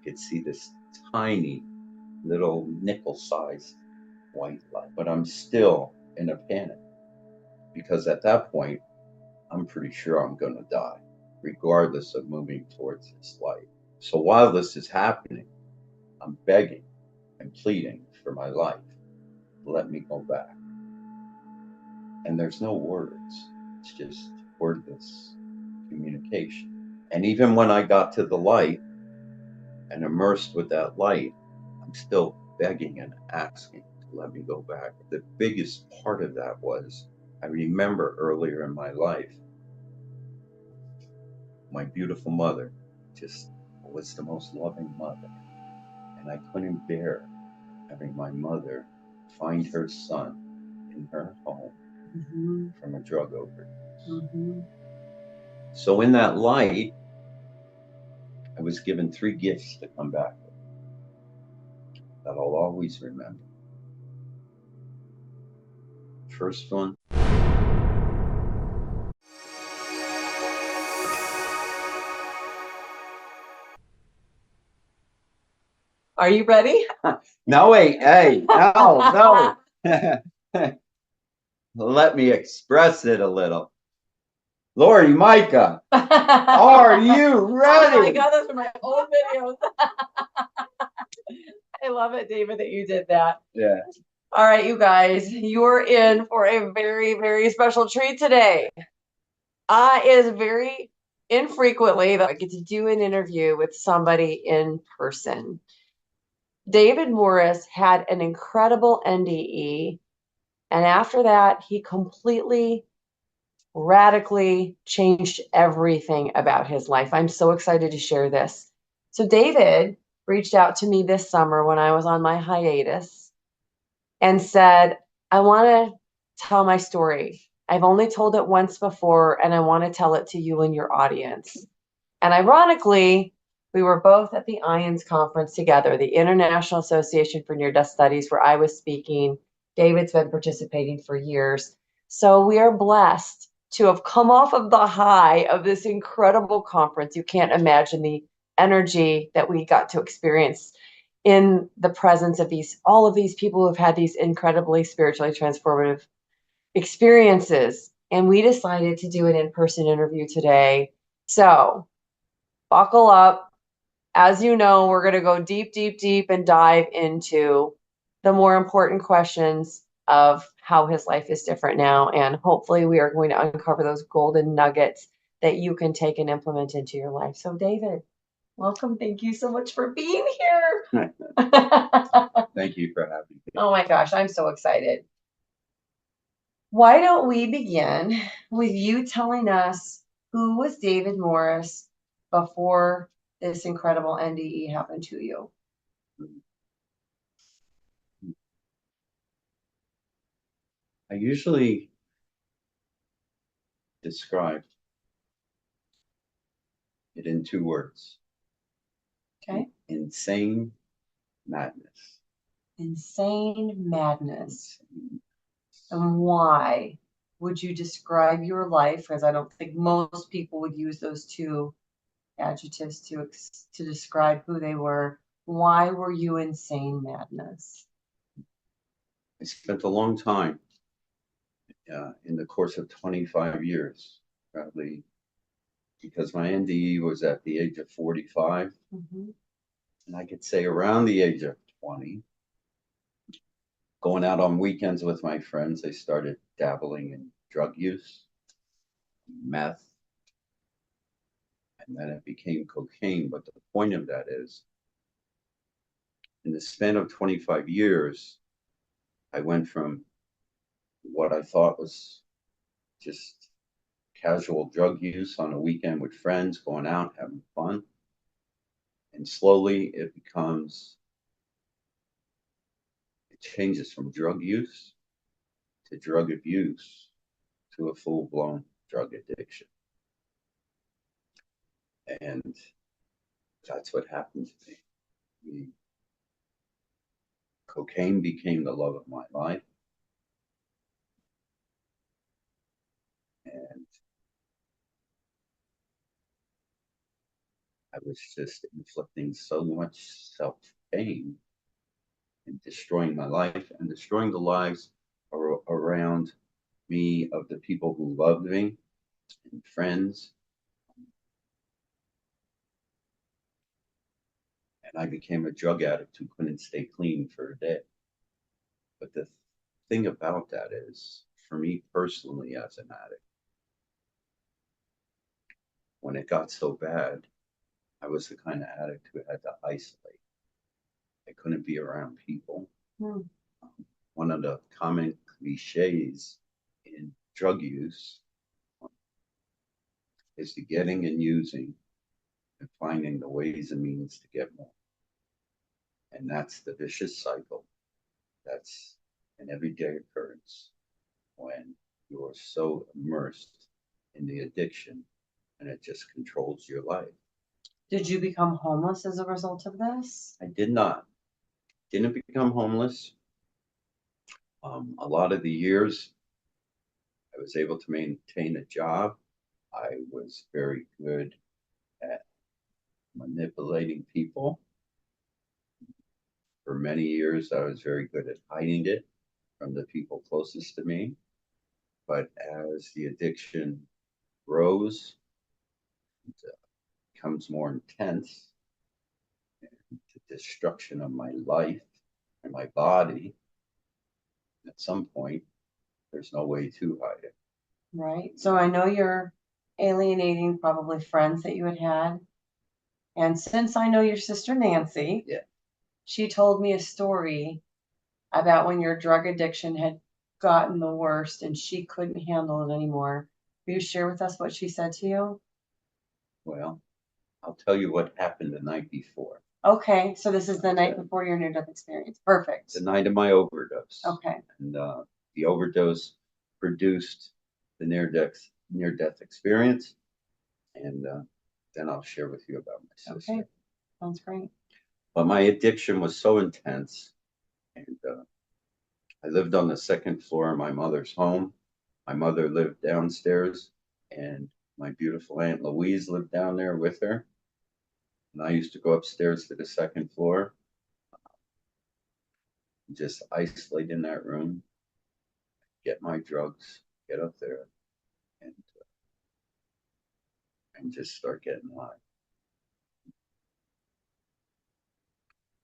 could see this tiny little nickel-sized white light, but I'm still in a panic because at that point, I'm pretty sure I'm going to die, regardless of moving towards this light. So while this is happening, I'm begging and pleading for my life. Let me go back. And there's no words. It's just wordless communication. And even when I got to the light and immersed with that light, I'm still begging and asking to let me go back. The biggest part of that was I remember earlier in my life, my beautiful mother just was the most loving mother. And I couldn't bear having my mother find her son in her home from a drug overdose. So in that light, I was given 3 gifts to come back with that I'll always remember. First one. Are you ready? No, wait, hey, no. Let me express it a little. Lori, Micah, are you ready? Oh my God, those are my old videos. I love it, David, that you did that. Yeah. All right, you guys, you're in for a very, very special treat today. It is very infrequently that I get to do an interview with somebody in person. David Morris had an incredible NDE, and after that, he completely, radically changed everything about his life. I'm so excited to share this. So David reached out to me this summer when I was on my hiatus and said, I want to tell my story. I've only told it once before, and I want to tell it to you and your audience. And ironically, we were both at the IONS conference together, the International Association for Near-Death Studies, where I was speaking. David's been participating for years. So we are blessed to have come off of the high of this incredible conference. You can't imagine the energy that we got to experience in the presence of all of these people who've had these incredibly spiritually transformative experiences. And we decided to do an in-person interview today. So buckle up. As you know, we're going to go deep, deep, deep and dive into the more important questions of how his life is different now. And hopefully we are going to uncover those golden nuggets that you can take and implement into your life. So David, welcome. Thank you so much for being here. Thank you for having me. Oh my gosh, I'm so excited. Why don't we begin with you telling us who was David Morris before this incredible NDE happened to you? I usually describe it in 2 words. Okay. Insane madness. Insane madness. And why would you describe your life? Because I don't think most people would use those 2 adjectives to describe who they were. Why were you insane madness? I spent a long time in the course of 25 years, probably because my NDE was at the age of 45. And I could say around the age of 20, going out on weekends with my friends, I started dabbling in drug use, meth, and then it became cocaine. But the point of that is, in the span of 25 years, I went from what I thought was just casual drug use on a weekend with friends, going out, having fun. And slowly it changes from drug use to drug abuse to a full-blown drug addiction. And that's what happened to me. Cocaine became the love of my life. And I was just inflicting so much self-pain and destroying my life and destroying the lives around me of the people who loved me and friends. And I became a drug addict who couldn't stay clean for a day. But the thing about that is, for me personally as an addict, when it got so bad, I was the kind of addict who had to isolate. I couldn't be around people. Hmm. One of the common cliches in drug use is the getting and using and finding the ways and means to get more. And that's the vicious cycle that's an everyday occurrence when you are so immersed in the addiction and it just controls your life. Did you become homeless as a result of this? I did not. Didn't become homeless. A lot of the years I was able to maintain a job. I was very good at manipulating people. For many years, I was very good at hiding it from the people closest to me. But as the addiction grows, it becomes more intense, and the destruction of my life and my body, at some point, there's no way to hide it. Right. So I know you're alienating probably friends that you had. And since I know your sister Nancy, Yeah. she told me a story about when your drug addiction had gotten the worst and she couldn't handle it anymore. Will you share with us what she said to you? Well, I'll tell you what happened the night before. Okay, so this is the night before your near-death experience. Perfect. The night of my overdose. Okay. And the overdose produced the near-death experience. And then I'll share with you about my sister. Okay, sounds great. But my addiction was so intense, and I lived on the second floor of my mother's home. My mother lived downstairs, and my beautiful Aunt Louise lived down there with her. And I used to go upstairs to the second floor, and just isolate in that room, get my drugs, get up there, and just start getting high.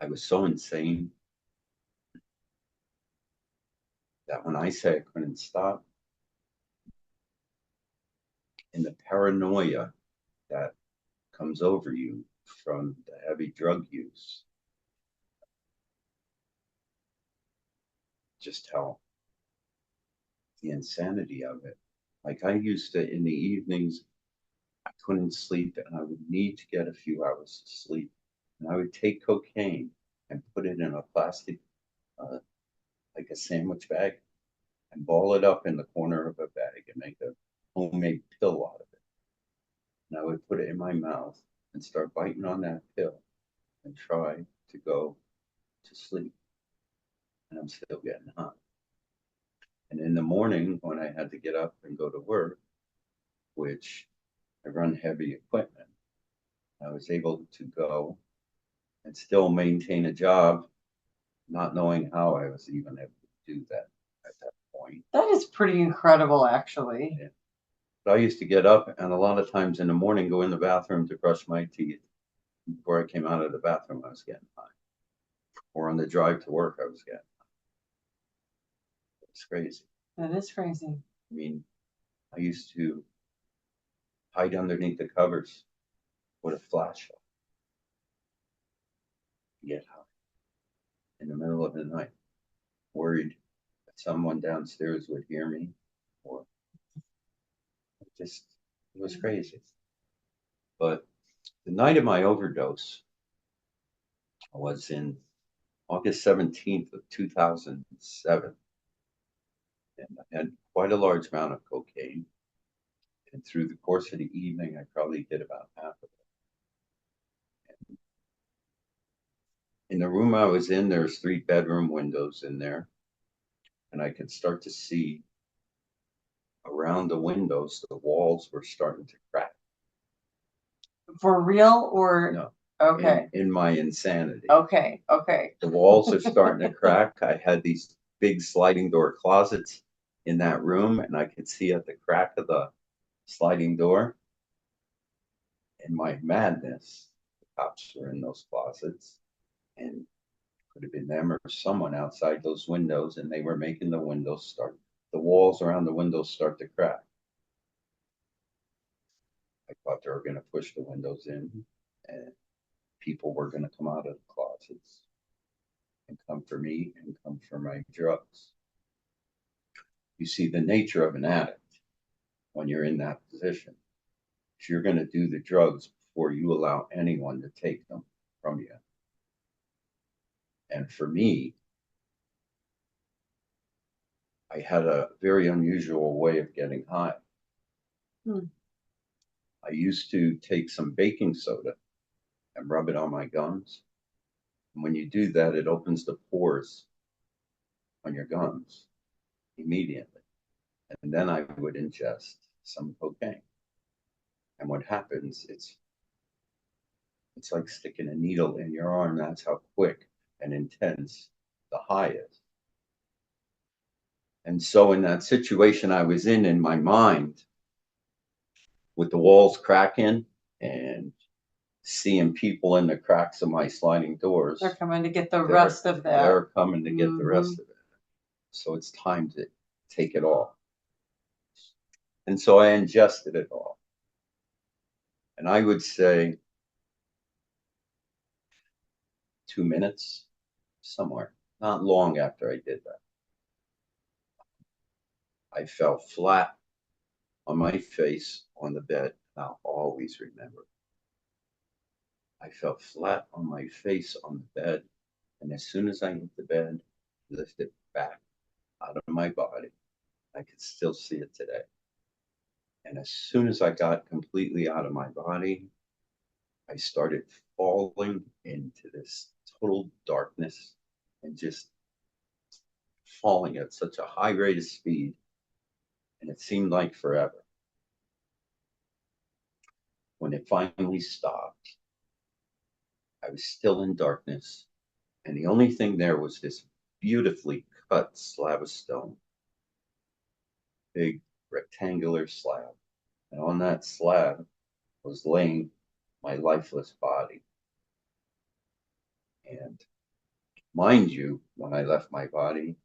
I was so insane that when I say I couldn't stop, and the paranoia that comes over you from the heavy drug use, just how the insanity of it. Like I used to, in the evenings, I couldn't sleep and I would need to get a few hours of sleep. And I would take cocaine and put it in a plastic, uh, like a sandwich bag, and ball it up in the corner of a bag and make a homemade pill out of it. And I would put it in my mouth and start biting on that pill and try to go to sleep. And I'm still getting high. And in the morning, when I had to get up and go to work, which I run heavy equipment, I was able to go and still maintain a job, not knowing how I was even able to do that at that point. That is pretty incredible, actually. Yeah. But I used to get up and a lot of times in the morning go in the bathroom to brush my teeth. Before I came out of the bathroom, I was getting high. Or on the drive to work, I was getting high. It's crazy. That is crazy. I mean, I used to hide underneath the covers with a flashlight, get high in the middle of the night, worried that someone downstairs would hear me, or it was crazy. But the night of my overdose was in August 17th of 2007. And I had quite a large amount of cocaine. And through the course of the evening, I probably did about half of it. And in the room I was in, there's 3 bedroom windows in there. And I could start to see around the windows, the walls were starting to crack. For real or? No. Okay. In my insanity. Okay. Okay. The walls are starting to crack. I had these big sliding door closets in that room, and I could see at the crack of the sliding door. In my madness, the cops were in those closets, and could have been them or someone outside those windows, and they were making the windows start, the walls around the windows start to crack. I thought they were going to push the windows in, and people were going to come out of the closets and come for me and come for my drugs. You see, the nature of an addict when you're in that position is you're going to do the drugs before you allow anyone to take them from you. And for me, I had a very unusual way of getting high. I used to take some baking soda and rub it on my gums. And when you do that, it opens the pores on your gums immediately. And then I would ingest some cocaine. And what happens, it's like sticking a needle in your arm. That's how quick and intense the high is. And so in that situation I was in my mind, with the walls cracking and seeing people in the cracks of my sliding doors. They're coming to get the rest of that. They're coming to get the rest of it. So it's time to take it all. And so I ingested it all. And I would say 2 minutes, somewhere, not long after I did that, I fell flat on my face on the bed. I'll always remember. I fell flat on my face on the bed. And as soon as I hit the bed, lifted back out of my body, I could still see it today. And as soon as I got completely out of my body, I started falling into this total darkness and just falling at such a high rate of speed. And it seemed like forever. When it finally stopped, I was still in darkness. And the only thing there was this beautifully cut slab of stone, big rectangular slab. And on that slab was laying my lifeless body. And mind you, when I left my body,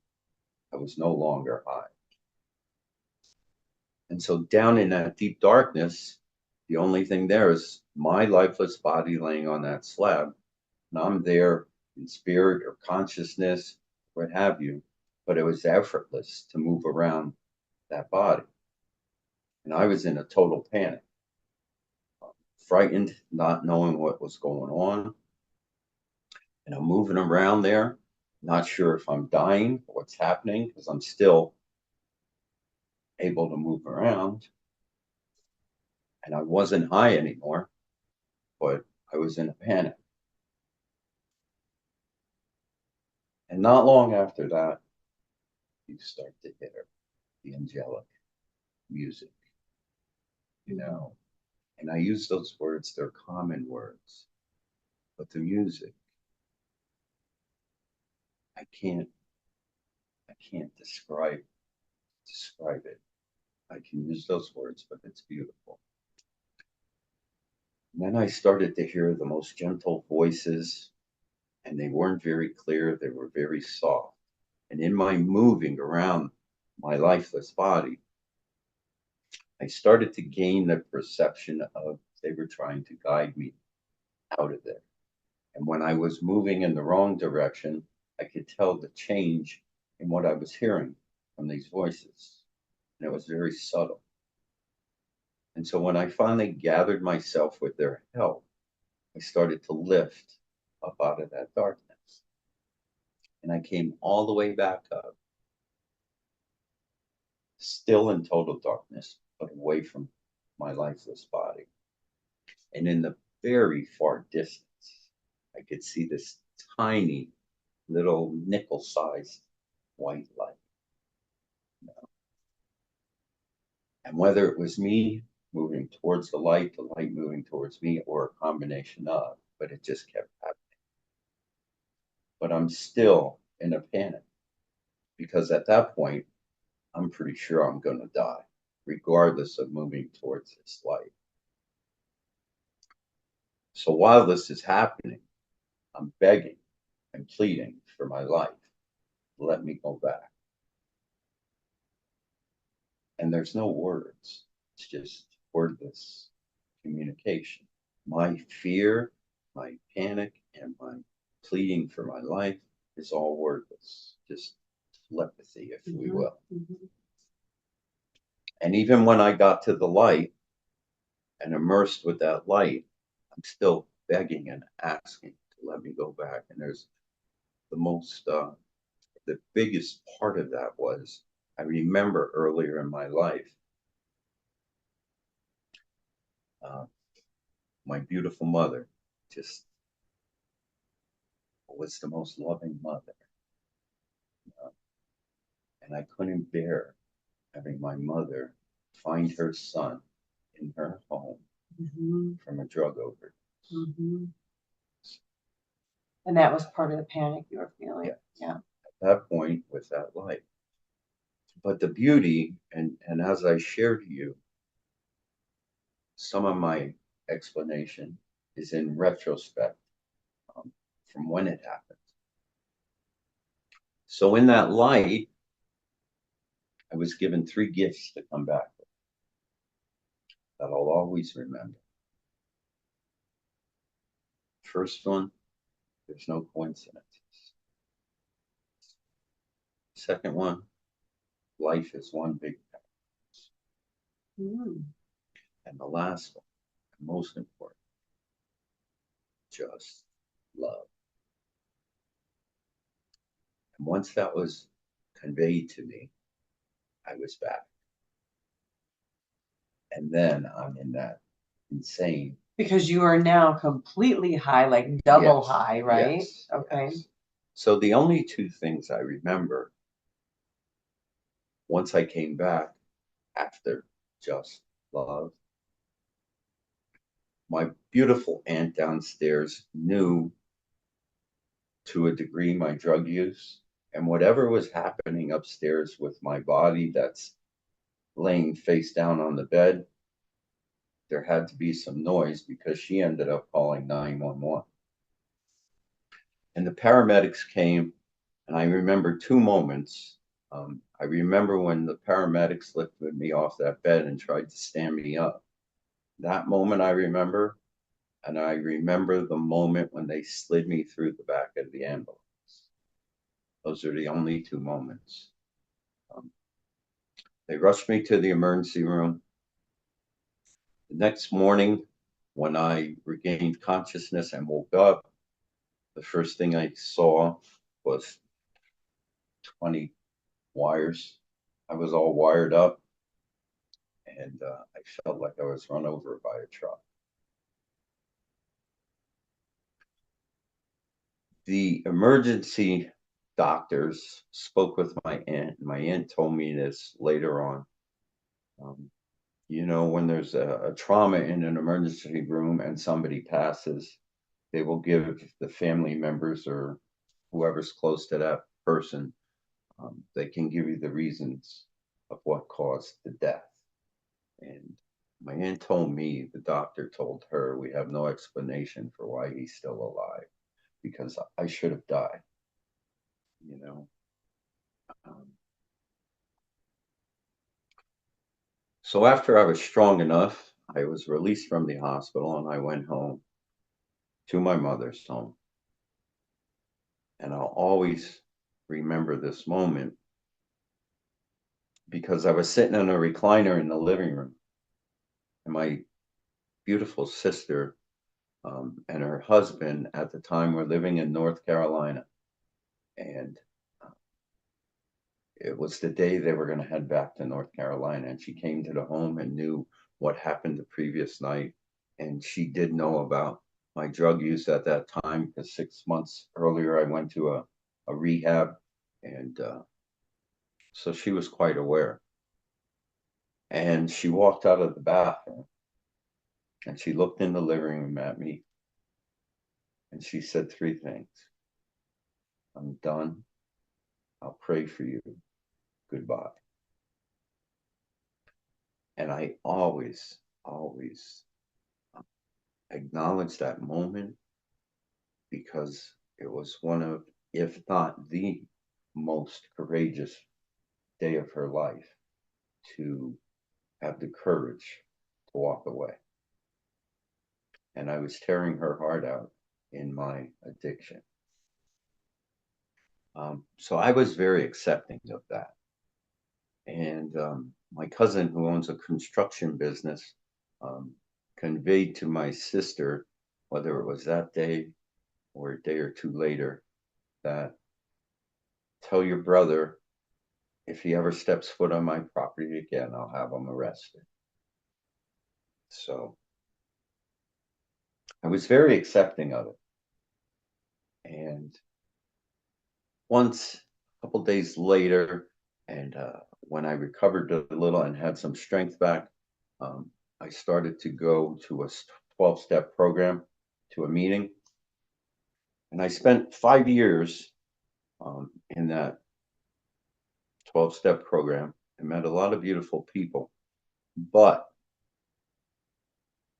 I was no longer high. And so down in that deep darkness, the only thing there is my lifeless body laying on that slab. And I'm there in spirit or consciousness, what have you, but it was effortless to move around that body. And I was in a total panic, frightened, not knowing what was going on. And I'm moving around there, not sure if I'm dying or what's happening, because I'm still able to move around. And I wasn't high anymore, but I was in a panic. And not long after that, you start to hear the angelic music, you know. And I use those words, they're common words. But the music, I can't describe it. I can use those words, but it's beautiful. And then I started to hear the most gentle voices, and they weren't very clear, they were very soft. And in my moving around my lifeless body, I started to gain the perception of they were trying to guide me out of there. And when I was moving in the wrong direction, I could tell the change in what I was hearing from these voices. And it was very subtle. And so when I finally gathered myself with their help, I started to lift up out of that darkness. And I came all the way back up, still in total darkness, but away from my lifeless body. And in the very far distance, I could see this tiny little nickel-sized white light. You know? And whether it was me moving towards the light moving towards me, or a combination of, but it just kept happening. But I'm still in a panic because at that point, I'm pretty sure I'm going to die, regardless of moving towards this light. So while this is happening, I'm begging and pleading for my life. Let me go back. And there's no words. It's just wordless communication. My fear, my panic, and my pleading for my life is all wordless, just telepathy, if we will. And even when I got to the light and immersed with that light, I'm still begging and asking to let me go back. And there's the biggest part of that was, I remember earlier in my life, my beautiful mother just was the most loving mother. And I couldn't bear having my mother find her son in her home from a drug overdose. And that was part of the panic you were feeling. Yeah. At that point, with that light. But the beauty, and as I shared to you, some of my explanation is in retrospect from when it happened. So in that light, I was given 3 gifts to come back with that I'll always remember. First one, there's no coincidences. Second one, life is one big paradise. And the last one, and most important, just love. And once that was conveyed to me, I was back. And then I'm in that insane. Because you are now completely high, like double high, right? Yes, okay. Yes. So the only 2 things I remember once I came back after just love, my beautiful aunt downstairs knew to a degree my drug use, and whatever was happening upstairs with my body that's laying face down on the bed, there had to be some noise because she ended up calling 911. And the paramedics came, and I remember 2 moments. I remember when the paramedics lifted me off that bed and tried to stand me up. That moment I remember, and I remember the moment when they slid me through the back of the ambulance. Those are the only 2 moments. They rushed me to the emergency room. The next morning, when I regained consciousness and woke up, the first thing I saw was 20 wires. I was all wired up, and I felt like I was run over by a truck. The emergency doctors spoke with my aunt. My aunt told me this later on. When there's a trauma in an emergency room and somebody passes, they will give the family members or whoever's close to that person, they can give you the reasons of what caused the death. And my aunt told me, the doctor told her, we have no explanation for why he's still alive, because I should have died. So after I was strong enough, I was released from the hospital and I went home to my mother's home. And I'll always remember this moment because I was sitting in a recliner in the living room, and my beautiful sister and her husband at the time were living in North Carolina. And it was the day they were going to head back to North Carolina. And she came to the home and knew what happened the previous night. And she did know about my drug use at that time because 6 months earlier I went to a rehab. And so she was quite aware. And she walked out of the bathroom and she looked in the living room at me and she said three things. I'm done. I'll pray for you. Goodbye. And I always acknowledge that moment because it was one of, if not the most courageous day of her life, to have the courage to walk away. And I was tearing her heart out in my addiction. So I was very accepting of that. And my cousin, who owns a construction business, conveyed to my sister, whether it was that day or a day or two later, that tell your brother if he ever steps foot on my property again, I'll have him arrested. So I was very accepting of it. And once, a couple days later, and when I recovered a little and had some strength back, I started to go to a 12-step program, to a meeting. And I spent 5 years in that 12-step program and met a lot of beautiful people. But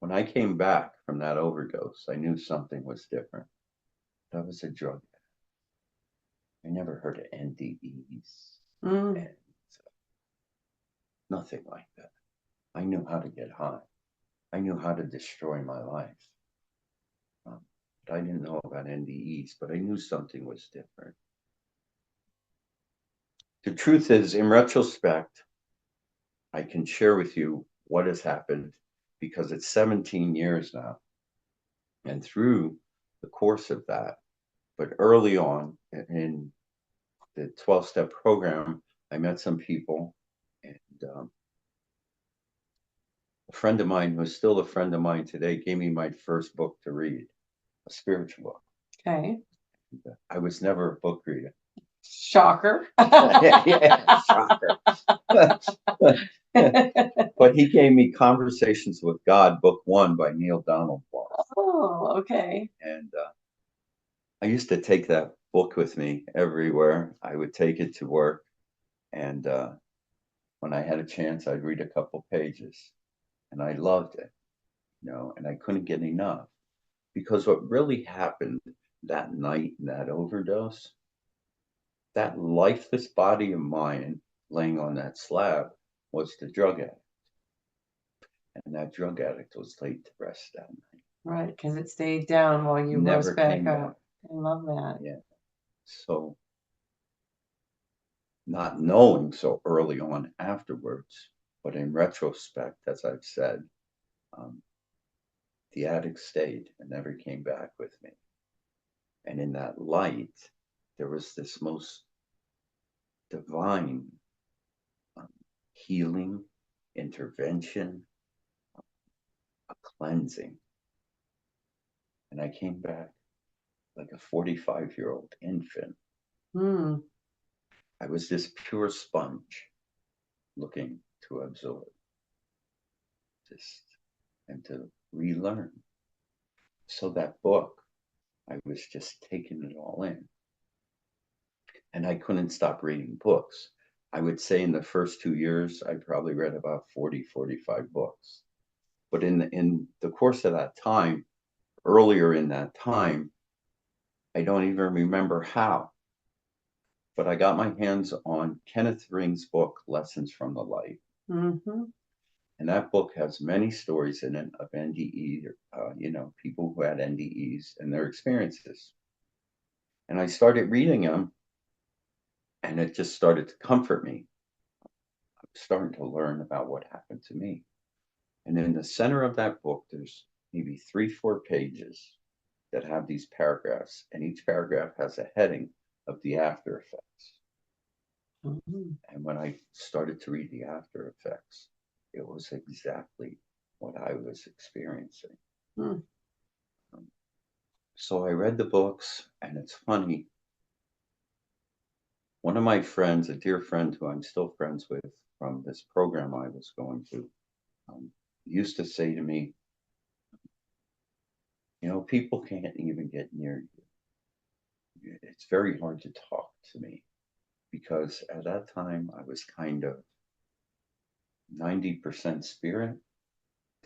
when I came back from that overdose, I knew something was different. That was a drug addict. I never heard of NDEs. And nothing like that. I knew how to get high. I knew how to destroy my life. But I didn't know about NDEs, but I knew something was different. The truth is, in retrospect, I can share with you what has happened because it's 17 years now. And through the course of that, but early on in the 12-step program, I met some people, and a friend of mine who's still a friend of mine today gave me my first book to read, a spiritual book. Okay. I was never a book reader. Shocker. Yeah, shocker. But he gave me Conversations with God, book 1 by Neil Donald Walsh. Oh, okay. And I used to take that book with me everywhere. I would take it to work. And when I had a chance, I'd read a couple pages. And I loved it, and I couldn't get enough. Because what really happened that night in that overdose, that lifeless body of mine laying on that slab was the drug addict. And that drug addict was laid to rest that night. Right, because it stayed down while you Never rose back came up. back. I love that. Yeah. So, not knowing so early on afterwards, but in retrospect, as I've said, the addict stayed and never came back with me. And in that light, there was this most divine healing, intervention, a cleansing. And I came back like a 45-year-old infant. I was this pure sponge looking to absorb and to relearn. So that book, I was just taking it all in. And I couldn't stop reading books. I would say in the first 2 years, I probably read about 40, 45 books. But in the course of that time, earlier in that time, I don't even remember how, but I got my hands on Kenneth Ring's book, Lessons from the Light. And that book has many stories in it of NDE, people who had NDEs and their experiences. And I started reading them, and it just started to comfort me. I'm starting to learn about what happened to me. And in the center of that book, there's maybe 3-4 pages that have these paragraphs, and each paragraph has a heading of the after effects. And when I started to read the after effects, it was exactly what I was experiencing. So I read the books, and it's funny. One of my friends, a dear friend who I'm still friends with, from this program I was going to used to say to me, people can't even get near you. It's very hard to talk to me because at that time I was kind of 90% spirit,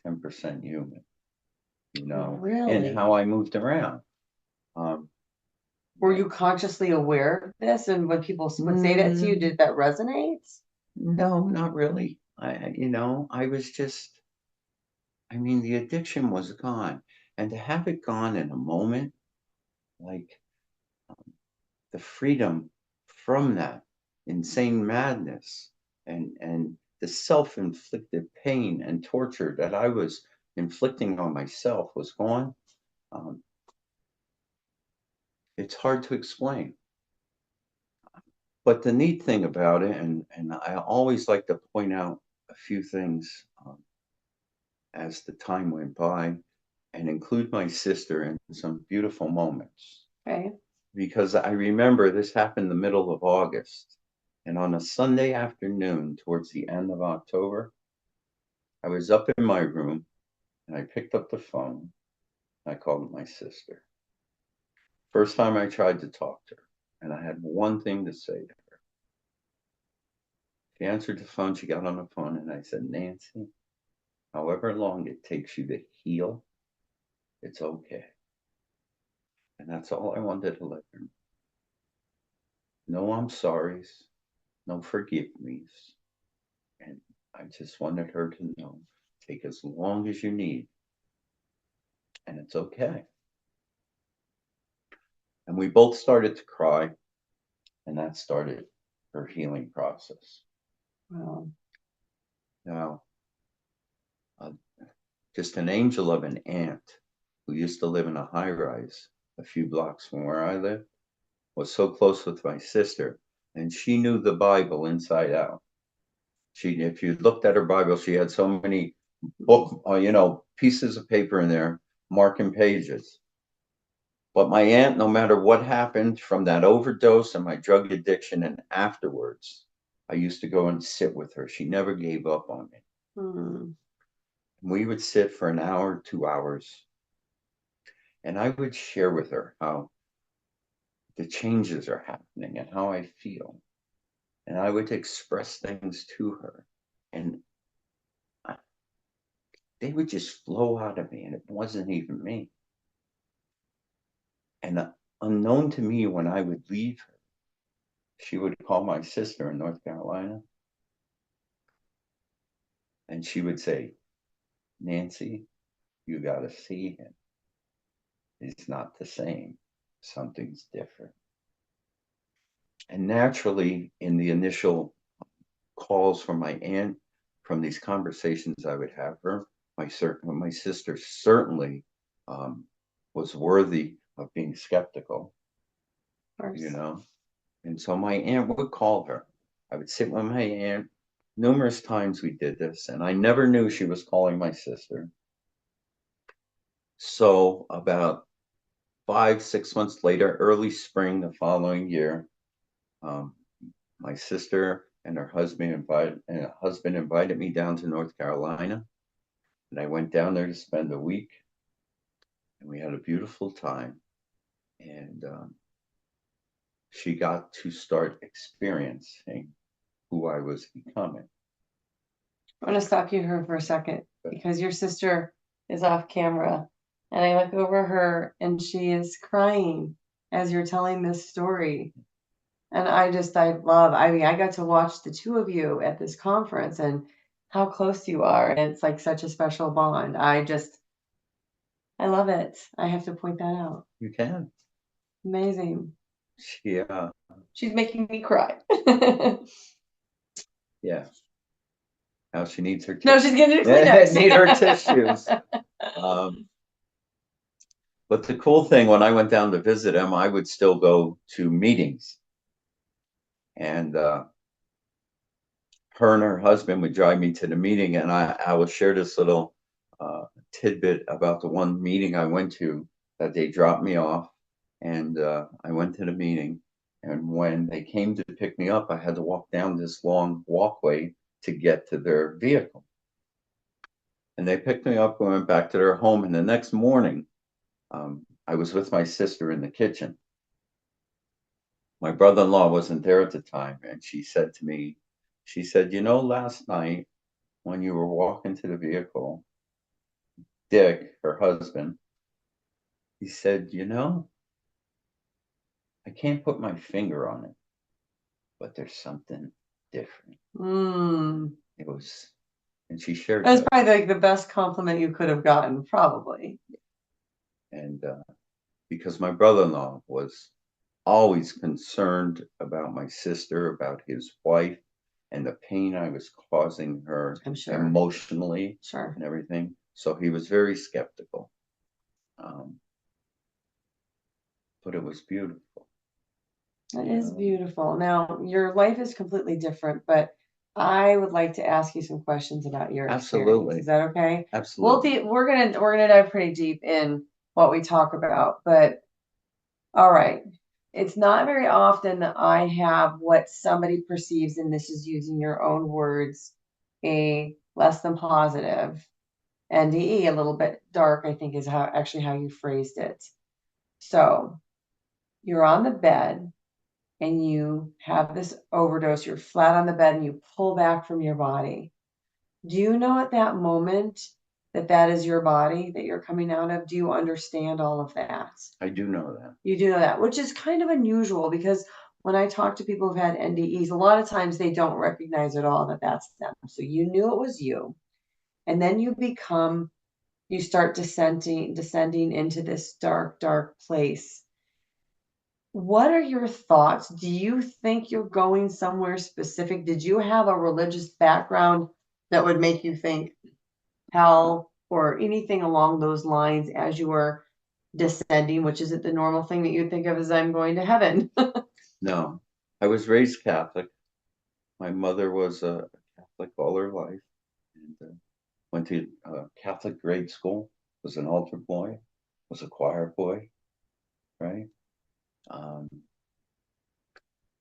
10% human, Really? and how I moved around. Were you consciously aware of this? And when people would say that to you, did that resonate? No, not really. I was just, the addiction was gone. And to have it gone in a moment, like the freedom from that insane madness and the self-inflicted pain and torture that I was inflicting on myself was gone. It's hard to explain. But the neat thing about it, and I always like to point out a few things as the time went by and include my sister in some beautiful moments. Okay. Because I remember this happened the middle of August. And on a Sunday afternoon, towards the end of October, I was up in my room and I picked up the phone. I called my sister. First time I tried to talk to her, and I had one thing to say to her. She answered the phone, she got on the phone, and I said, Nancy, however long it takes you to heal, it's okay. And that's all I wanted to let her know. No I'm sorry's, no forgive me's. And I just wanted her to know, take as long as you need, and it's okay. And we both started to cry, and that started her healing process. Wow. Now, just an angel of an aunt who used to live in a high rise a few blocks from where I lived was so close with my sister, and she knew the Bible inside out. If you looked at her Bible, she had so many pieces of paper in there marking pages. But my aunt, no matter what happened from that overdose and my drug addiction and afterwards, I used to go and sit with her. She never gave up on me. We would sit for an hour, 2 hours, and I would share with her how the changes are happening and how I feel. And I would express things to her, and they would just flow out of me, and it wasn't even me. And unknown to me, when I would leave her, she would call my sister in North Carolina, and she would say, Nancy, you got to see him. He's not the same. Something's different. And naturally, in the initial calls from my aunt, from these conversations I would have her, my sister certainly was worthy of being skeptical, And so my aunt would call her. I would sit with my aunt. Numerous times we did this, and I never knew she was calling my sister. So about 5-6 months later, early spring the following year, my sister and her husband invited me down to North Carolina, and I went down there to spend a week, and we had a beautiful time. And she got to start experiencing who I was becoming. I want to stop you here for a second because your sister is off camera, and I look over her and she is crying as you're telling this story. And I got to watch the two of you at this conference and how close you are. And it's like such a special bond. I love it. I have to point that out. You can. Amazing. Yeah. She's making me cry. Yeah. Now she needs her tissues. No, she's getting Kleenex. Need her tissues. But the cool thing, when I went down to visit him, I would still go to meetings. And her and her husband would drive me to the meeting, and I will share this little tidbit about the one meeting I went to that they dropped me off, and I went to the meeting, and when they came to pick me up, I had to walk down this long walkway to get to their vehicle. And they picked me up and went back to their home. And the next morning, I was with my sister in the kitchen. My brother-in-law wasn't there at the time. And she said to me, she said, you know, last night when you were walking to the vehicle, Dick, her husband, he said, you know, I can't put my finger on it, but there's something different. It was, and she shared That's that. probably like the best compliment you could have gotten, probably. And because my brother-in-law was always concerned about my sister, about his wife, and the pain I was causing her I'm sure. emotionally Sure. and everything. So he was very skeptical. But it was beautiful. That is beautiful. Now, your life is completely different, but I would like to ask you some questions about your Absolutely. experience. Is that okay? Absolutely. We're gonna dive pretty deep in what we talk about, but all right. It's not very often that I have what somebody perceives, and this is using your own words, a less than positive NDE, a little bit dark, I think is how you phrased it. So you're on the bed and you have this overdose, you're flat on the bed and you pull back from your body. Do you know at that moment that that is your body that you're coming out of? Do you understand all of that? I do know that. You do know that, which is kind of unusual because when I talk to people who've had NDEs, a lot of times they don't recognize at all that that's them. So you knew it was you. And then you start descending into this dark, dark place. What are your thoughts? Do you think you're going somewhere specific? Did you have a religious background that would make you think hell or anything along those lines as you were descending, which isn't the normal thing that you'd think of as I'm going to heaven? No, I was raised Catholic. My mother was a Catholic all her life, and went to Catholic grade school. Was an altar boy. Was a choir boy, right? But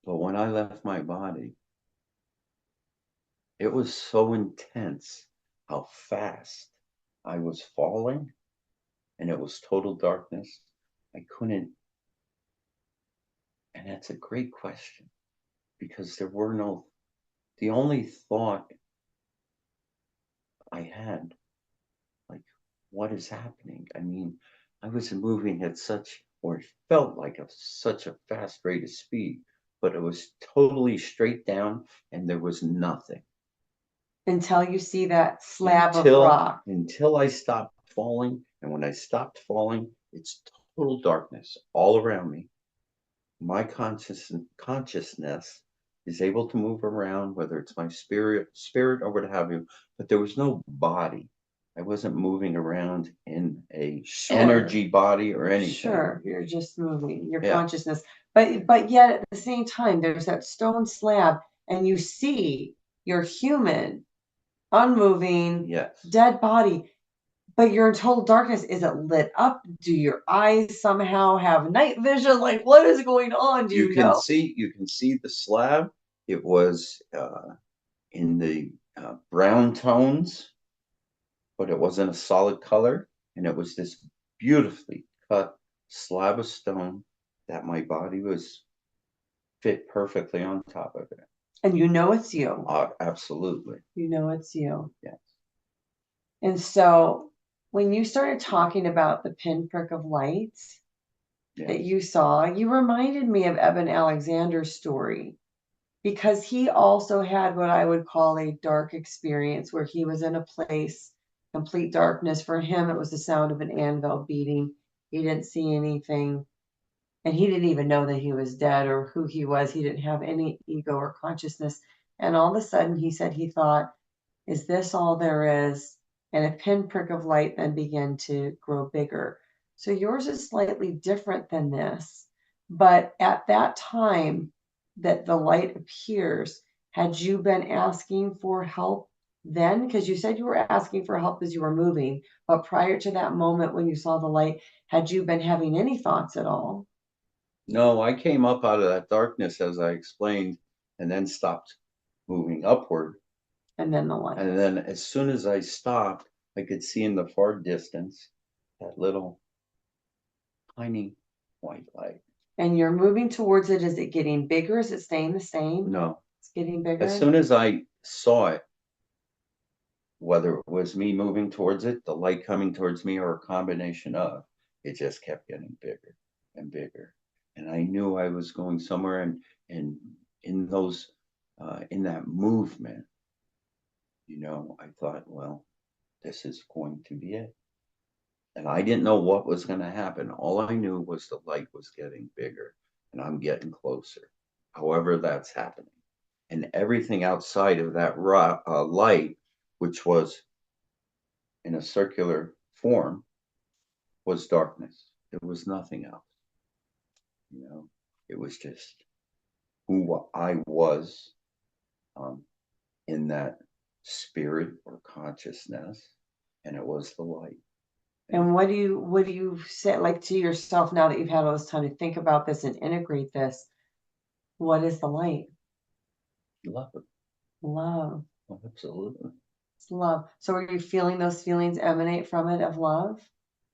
when I left my body, it was so intense how fast I was falling, and it was total darkness. I couldn't, and that's a great question because the only thought I had, like, what is happening? I mean, I was moving at or it felt like such a fast rate of speed, but it was totally straight down and there was nothing. Until you see that slab of rock. Until I stopped falling. And when I stopped falling, it's total darkness all around me. My consciousness is able to move around, whether it's my spirit or what have you, but there was no body. I wasn't moving around in a energy body or anything. Sure, you're just moving your consciousness. But yet at the same time, there's that stone slab, and you see your human, unmoving, dead body, but you're in total darkness. Is it lit up? Do your eyes somehow have night vision? Like, what is going on? Do you know? You can see the slab. It was in the brown tones, but it wasn't a solid color. And it was this beautifully cut slab of stone that my body was fit perfectly on top of it. And you know it's you. Absolutely. You know it's you. Yes. And so when you started talking about the pinprick of light that you saw, you reminded me of Eben Alexander's story, because he also had what I would call a dark experience where he was in a place, complete darkness. For him, it was the sound of an anvil beating. He didn't see anything. And he didn't even know that he was dead or who he was. He didn't have any ego or consciousness. And all of a sudden, he said he thought, is this all there is? And a pinprick of light then began to grow bigger. So yours is slightly different than this. But at that time that the light appears, had you been asking for help then? Because you said you were asking for help as you were moving. But prior to that moment when you saw the light, had you been having any thoughts at all? No, I came up out of that darkness, as I explained, and then stopped moving upward. And then the light. And then as soon as I stopped, I could see in the far distance that little tiny white light. And you're moving towards it. Is it getting bigger? Is it staying the same? No. It's getting bigger. As soon as I saw it, whether it was me moving towards it, the light coming towards me, or a combination of, it just kept getting bigger and bigger. And I knew I was going somewhere, and in those in that movement, I thought, well, this is going to be it. And I didn't know what was going to happen. All I knew was the light was getting bigger and I'm getting closer. However, that's happening. And everything outside of that light, which was in a circular form, was darkness. It was nothing else. It was just who I was, in that spirit or consciousness, and it was the light. And what do you say, like, to yourself, now that you've had all this time to think about this and integrate this? What is the light? Love. Love. Oh, absolutely. It's love. So are you feeling those feelings emanate from it of love?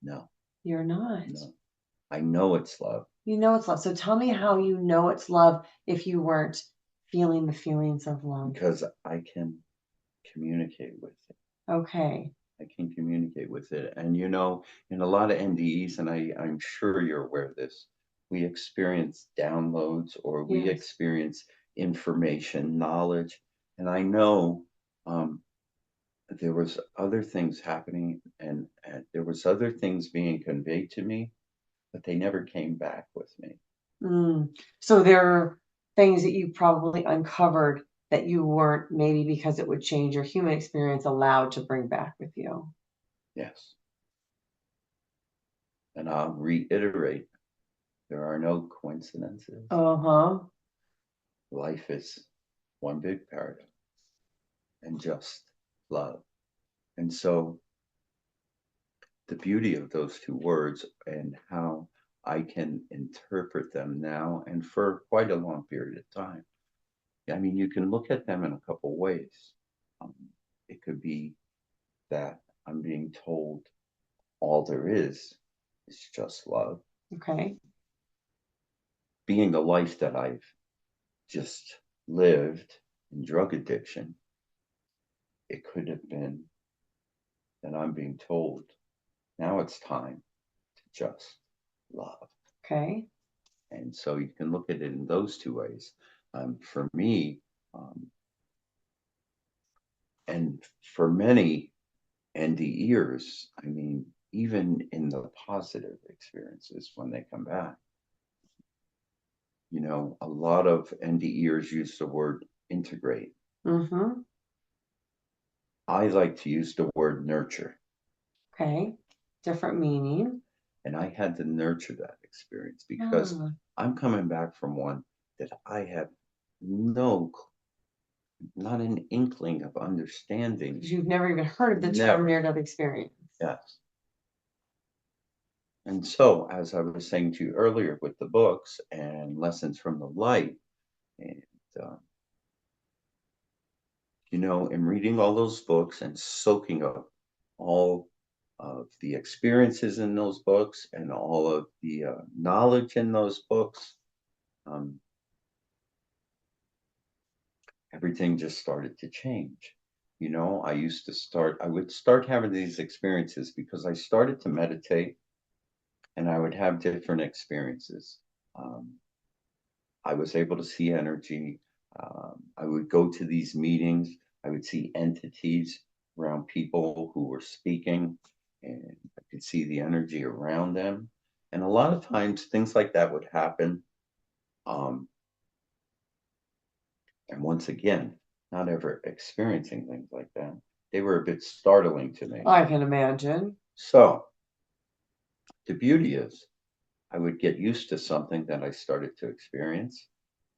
No. You're not. No. I know it's love. You know it's love. So tell me how you know it's love if you weren't feeling the feelings of love. Because I can communicate with it. Okay. I can communicate with it. And in a lot of NDEs, and I'm sure you're aware of this, we experience downloads, or we Yes. experience information, knowledge. And I know there was other things happening, and there was other things being conveyed to me, but they never came back with me. So there are things that you probably uncovered that you weren't, maybe because it would change your human experience, allowed to bring back with you. Yes. And I'll reiterate, there are no coincidences. Uh-huh. Life is one big paradox and just love. And so the beauty of those two words, and how I can interpret them now and for quite a long period of time. I mean, you can look at them in a couple ways. It could be that I'm being told all there is just love. Okay. Being the life that I've just lived in drug addiction, it could have been that I'm being told now it's time to just love. Okay. And so you can look at it in those two ways. For me, and for many NDEers, I mean, even in the positive experiences when they come back, a lot of NDEers use the word integrate. Mm-hmm. I like to use the word nurture. Okay. Different meaning. And I had to nurture that experience because I'm coming back from one that I have not an inkling of understanding. Because you've never even heard of the term near-death experience. Yes. And so, as I was saying to you earlier with the books and Lessons from the Light, and in reading all those books and soaking up all of the experiences in those books and all of the knowledge in those books, everything just started to change. I would start having these experiences because I started to meditate, and I would have different experiences. I was able to see energy. I would go to these meetings. I would see entities around people who were speaking, and I could see the energy around them. And a lot of times things like that would happen. And once again, not ever experiencing things like that. They were a bit startling to me. I can imagine. So the beauty is, I would get used to something that I started to experience,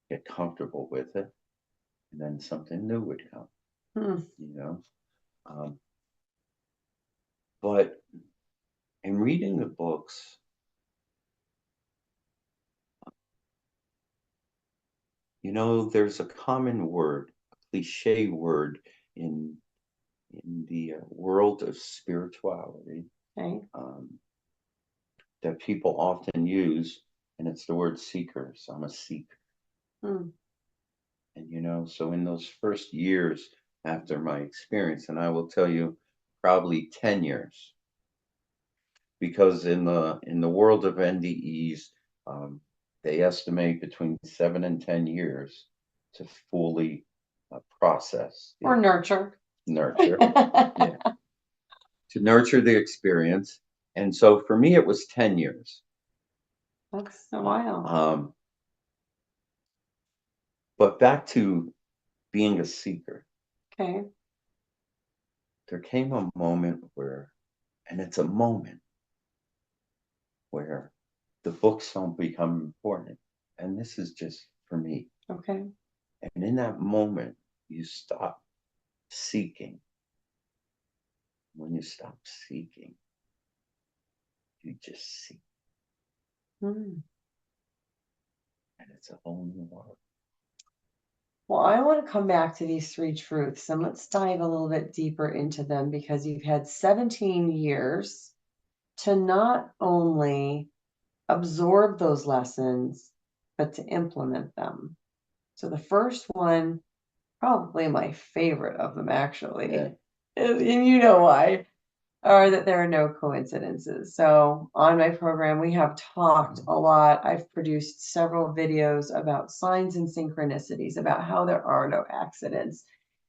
get comfortable with it, and then something new would come. But in reading the books, there's a common word, a cliche word in the world of spirituality, Okay. that people often use, and it's the word seeker. So I'm a seeker. Hmm. And so in those first years after my experience, and I will tell you, probably 10 years, because in the world of NDEs, they estimate between 7 and 10 years to fully process Or nurture. nurture, yeah, to nurture the experience. And so for me, it was 10 years. That's a while. But back to being a seeker, Okay. there came a moment where, and it's a moment where the books don't become important. And this is just for me. Okay. And in that moment, you stop seeking. When you stop seeking, you just see. Hmm. And it's a whole new world. Well, I want to come back to these three truths and let's dive a little bit deeper into them because you've had 17 years to not only absorb those lessons, but to implement them. So the first one, probably my favorite of them actually, Yeah. and you know why, are that there are no coincidences. So on my program, we have talked a lot. I've produced several videos about signs and synchronicities, about how there are no accidents.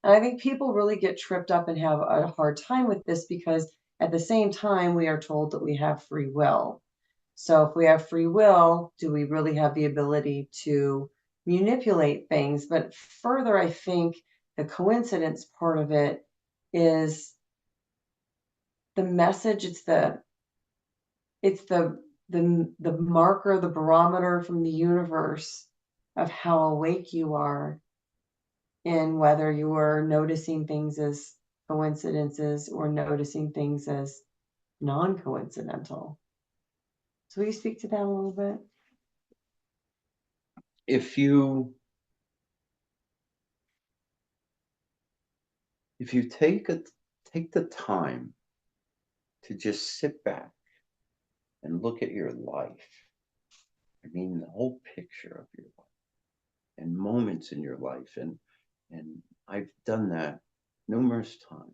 And I think people really get tripped up and have a hard time with this because at the same time, we are told that we have free will. So if we have free will, do we really have the ability to manipulate things? But further, I think the coincidence part of it is the message. It's the marker, the barometer from the universe of how awake you are, and whether you are noticing things as coincidences or noticing things as non-coincidental. So will you speak to that a little bit? If you take the time to just sit back and look at your life, I mean the whole picture of your life and moments in your life, and I've done that numerous times,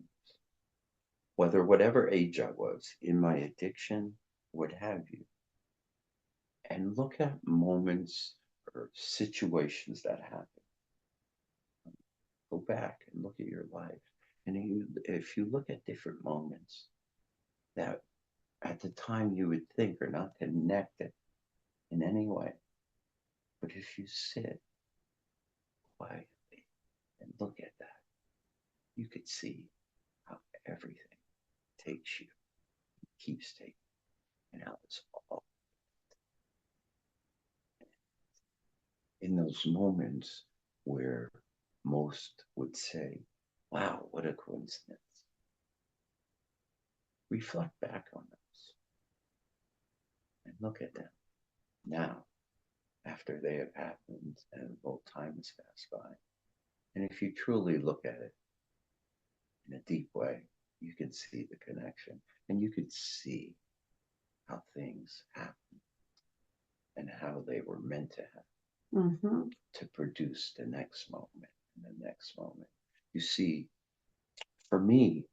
whatever age I was in my addiction, what have you, and look at moments or situations that happen. Go back and look at your life. And if you look at different moments that at the time you would think are not connected in any way, but if you sit quietly and look at that, you could see how everything takes you, keeps taking, and how it's all in those moments where most would say, wow, what a coincidence. Reflect back on those and look at them now after they have happened and a little time has passed by. And if you truly look at it in a deep way, you can see the connection and you can see how things happen and how they were meant to happen to produce the next moment and the next moment. You see, for me,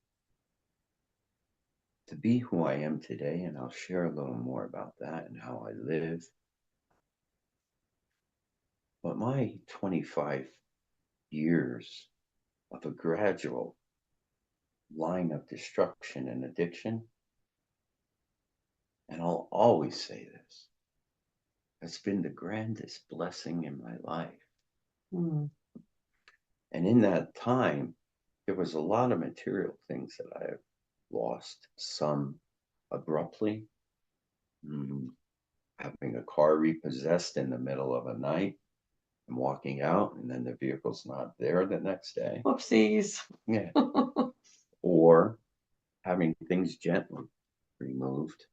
to be who I am today, and I'll share a little more about that and how I live, but my 25 years of a gradual line of destruction and addiction, and I'll always say this, has been the grandest blessing in my life. Mm. And in that time, there was a lot of material things that I have lost, some abruptly, having a car repossessed in the middle of a night and walking out, and then the vehicle's not there the next day. Whoopsies. Yeah. Or having things gently removed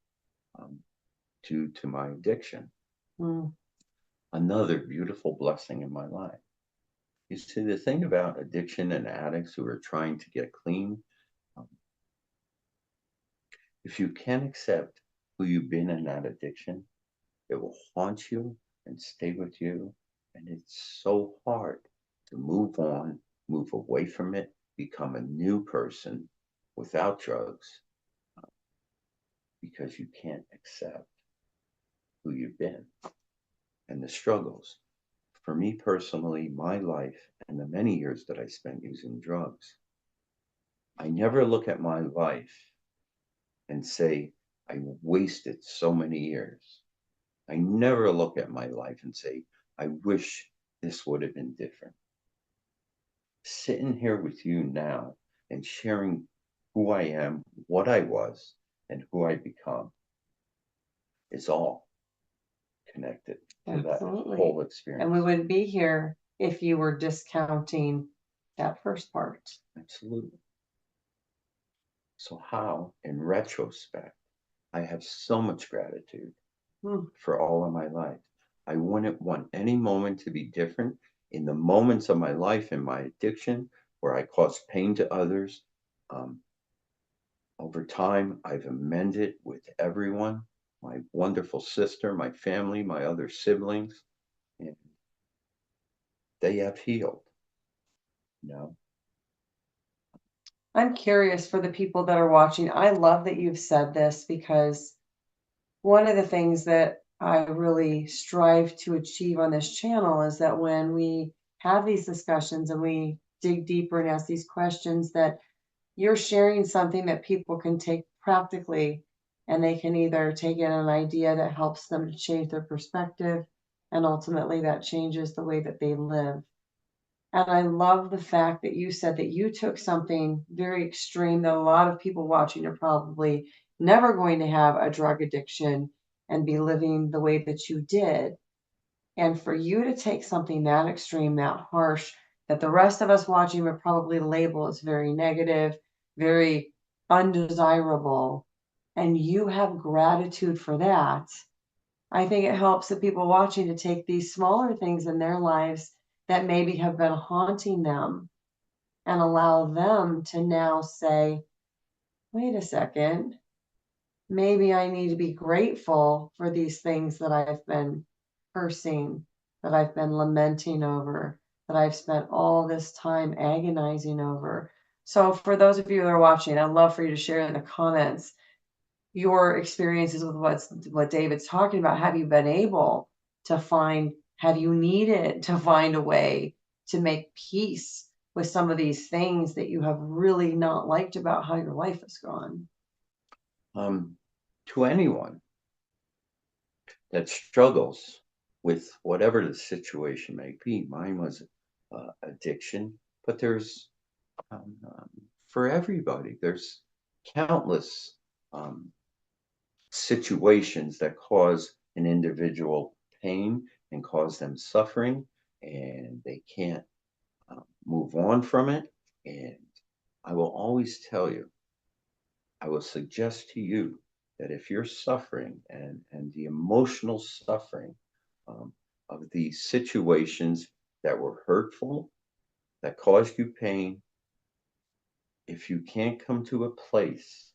due to my addiction. Mm. Another beautiful blessing in my life. You see, the thing about addiction and addicts who are trying to get clean, um, if you can't accept who you've been in that addiction, it will haunt you and stay with you. And it's so hard to move on, move away from it, become a new person without drugs because you can't accept who you've been and the struggles. For me personally, my life and the many years that I spent using drugs, I never look at my life and say, I wasted so many years. I never look at my life and say, I wish this would have been different. Sitting here with you now and sharing who I am, what I was, and who I become is all connected to that whole experience. And we wouldn't be here if you were discounting that first part. Absolutely. So how, in retrospect, I have so much gratitude for all of my life. I wouldn't want any moment to be different. In the moments of my life and my addiction where I caused pain to others, over time, I've amended with everyone, my wonderful sister, my family, my other siblings, and they have healed. I'm curious for the people that are watching. I love that you've said this because one of the things that I really strive to achieve on this channel is that when we have these discussions and we dig deeper and ask these questions, that you're sharing something that people can take practically, and they can either take in an idea that helps them to change their perspective, and ultimately that changes the way that they live. And I love the fact that you said that you took something very extreme that a lot of people watching are probably never going to have a drug addiction and be living the way that you did. And for you to take something that extreme, that harsh, that the rest of us watching would probably label as very negative, very undesirable, and you have gratitude for that, I think it helps the people watching to take these smaller things in their lives that maybe have been haunting them and allow them to now say, wait a second, maybe I need to be grateful for these things that I've been cursing, that I've been lamenting over, that I've spent all this time agonizing over. So for those of you that are watching, I'd love for you to share in the comments your experiences with what David's talking about. Have you been able to have you needed to find a way to make peace with some of these things that you have really not liked about how your life has gone? To anyone that struggles with whatever the situation may be, mine was addiction, but there's for everybody, there's countless situations that cause an individual pain and cause them suffering, and they can't move on from it. And I will always tell you, I will suggest to you that if you're suffering and the emotional suffering of these situations that were hurtful, that caused you pain, if you can't come to a place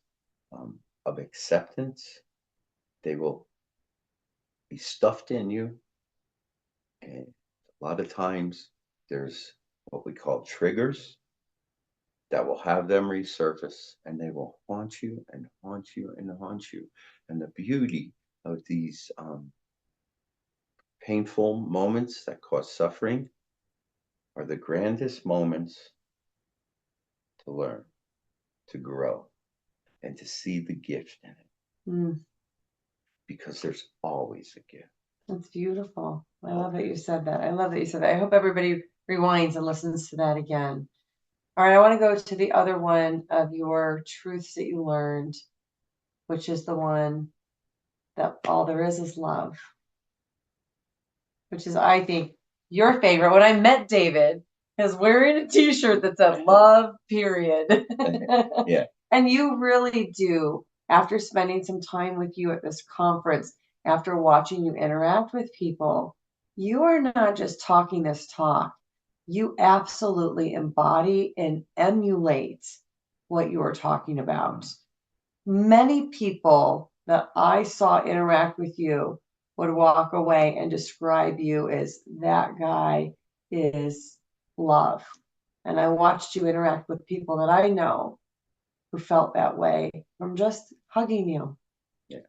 of acceptance, they will be stuffed in you. And a lot of times there's what we call triggers that will have them resurface, and they will haunt you and haunt you and haunt you. And the beauty of these painful moments that cause suffering are the grandest moments to learn, to grow, and to see the gift in it. Because there's always a gift. That's beautiful. I love that you said that. I love that you said that. I hope everybody rewinds and listens to that again. All right, I want to go to the other one of your truths that you learned, which is the one that all there is love, which is, I think, your favorite. When I met David, he was wearing a t-shirt that said love, period. Yeah. And you really do, after spending some time with you at this conference, after watching you interact with people, you are not just talking this talk. you absolutely embody and emulate what you are talking about. Many people that I saw interact with you would walk away and describe you as that guy is love. And I watched you interact with people that I know who felt that way from just hugging you. Yeah.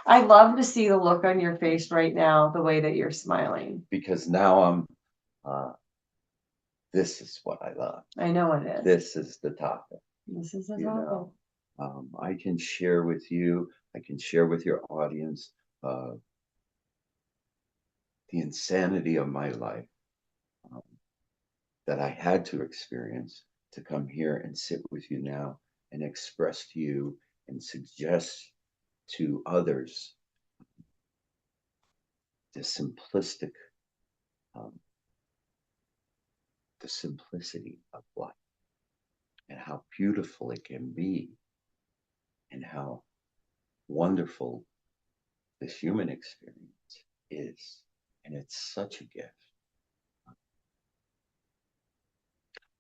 I love to see the look on your face right now, the way that you're smiling. Because now I'm, this is what I love. I know it is. This is the topic. This is the You topic. know, I can share with you, I can share with your audience the insanity of my life that I had to experience to come here and sit with you now and express to you and suggest to others the simplistic, the simplicity of life and how beautiful it can be and how wonderful this human experience is. And it's such a gift.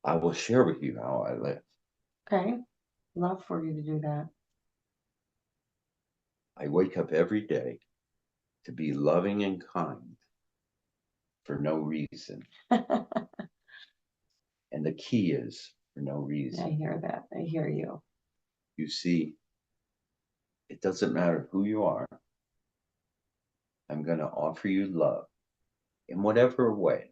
I will share with you how I live. Okay. Love for you to do that. I wake up every day to be loving and kind for no reason. And the key is for no reason. I hear that. I hear you. You see, it doesn't matter who you are. I'm going to offer you love in whatever way,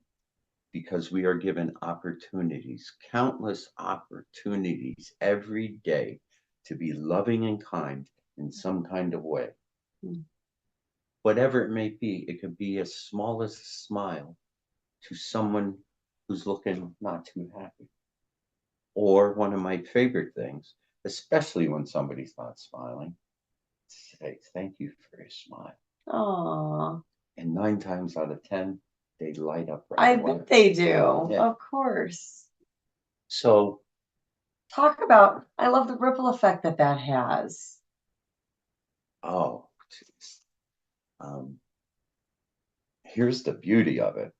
because we are given opportunities, countless opportunities every day to be loving and kind in some kind of way. Whatever it may be, it could be as small as a smile to someone who's looking not too happy. Or one of my favorite things, especially when somebody's not smiling, say thank you for your smile. Aww. And 9 times out of 10, they light up right I away. bet they do. Yeah. Of course. So talk about, I love the ripple effect that that has. Oh, geez. Here's the beauty of it.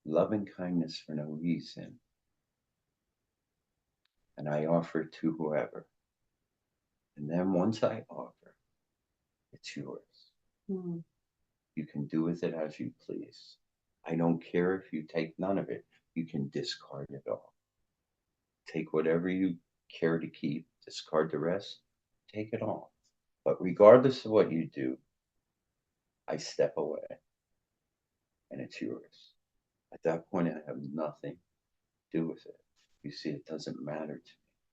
Loving kindness for no reason. And I offer it to whoever. And then once I offer, it's yours. You can do with it as you please. I don't care if you take none of it. You can discard it all. Take whatever you care to keep, discard the rest, take it all. But regardless of what you do, I step away and it's yours. At that point, I have nothing to do with it. You see, it doesn't matter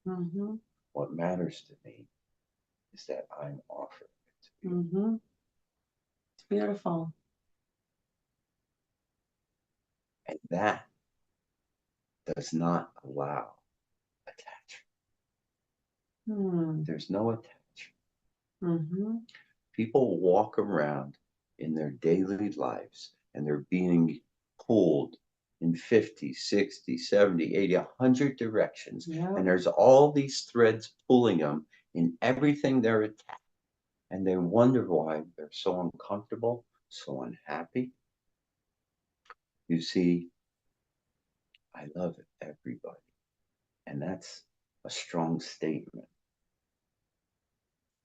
to me. What matters to me is that I'm offering it to you. It's beautiful. And that does not allow attachment. There's no attachment. People walk around in their daily lives and they're being pulled in 50, 60, 70, 80, 100 directions. Yeah. And there's all these threads pulling them in everything they're attached. And they wonder why they're so uncomfortable, so unhappy. You see, I love everybody. And that's a strong statement.